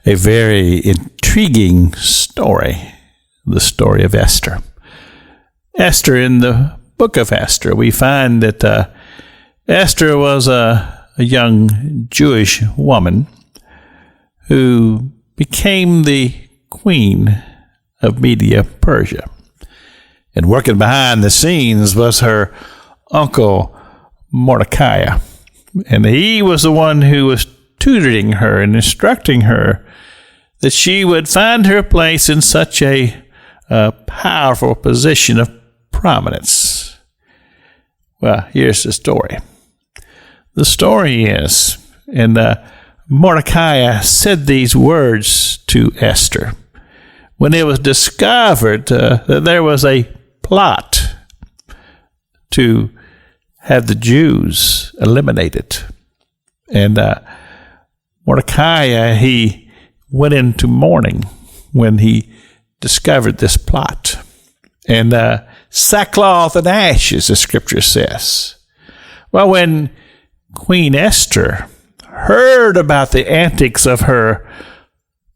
a very intriguing story, the story of Esther. Esther, in the book of Esther, we find that Esther was a young Jewish woman who became the queen of Medo-Persia. And working behind the scenes was her uncle Mordecai. And he was the one who was tutoring her and instructing her that she would find her place in such a powerful position of prominence. Well, here's the story. The story is, and Mordecai said these words to Esther when it was discovered that there was a plot to have the Jews eliminated. And Mordecai, he went into mourning when he discovered this plot. And sackcloth and ashes, the scripture says. Well, when Queen Esther heard about the antics of her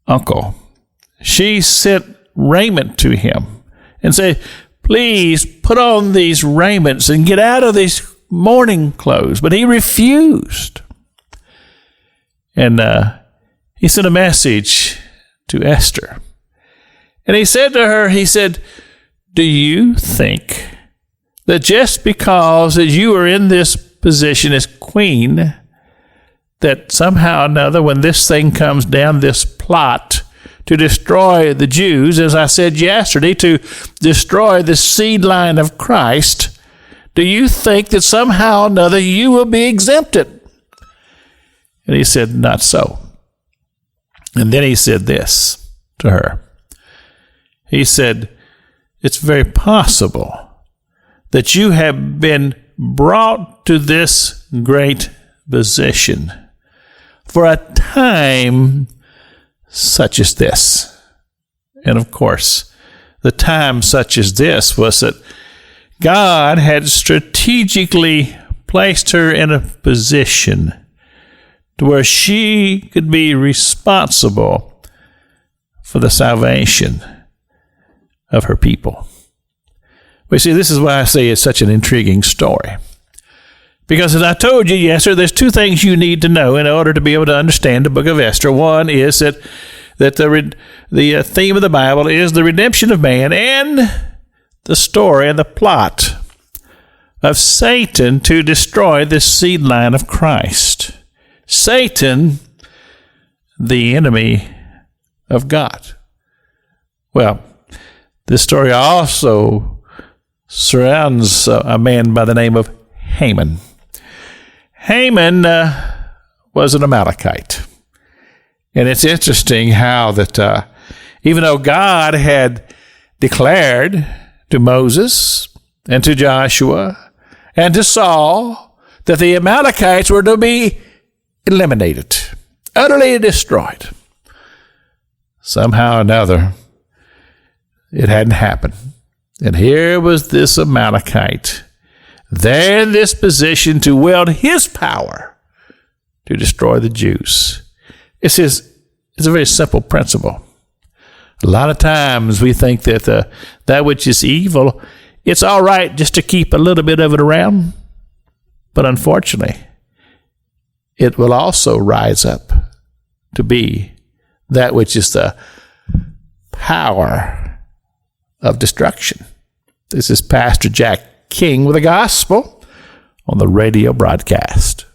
uncle, she sent raiment to him and said, "Please put on these raiments and get out of these mourning clothes." But he refused. And he sent a message to Esther. And he said to her, he said, "Do you think that just because as you are in this position as queen, that somehow or another, when this thing comes down, this plot to destroy the Jews, as I said yesterday, to destroy the seed line of Christ, do you think that somehow or another you will be exempted?" And he said, "Not so." And then he said this to her. He said, "It's very possible that you have been brought to this great position for a time such as this." And of course, the time such as this was that God had strategically placed her in a position to where she could be responsible for the salvation of her people. We see, this is why I say it's such an intriguing story. Because as I told you yesterday, there's two things you need to know in order to be able to understand the book of Esther. One is that the theme of the Bible is the redemption of man, and the story and the plot of Satan to destroy the seed line of Christ. Satan, the enemy of God. Well, this story also surrounds a man by the name of Haman. Haman was an Amalekite. And it's interesting how that even though God had declared to Moses and to Joshua and to Saul that the Amalekites were to be eliminated, utterly destroyed, somehow or another it hadn't happened. And here was this Amalekite there in this position to wield his power to destroy the Jews. It's a very simple principle. A lot of times we think that that which is evil, it's all right just to keep a little bit of it around. But unfortunately, it will also rise up to be that which is the power of destruction. This is Pastor Jack King with the gospel on the radio broadcast.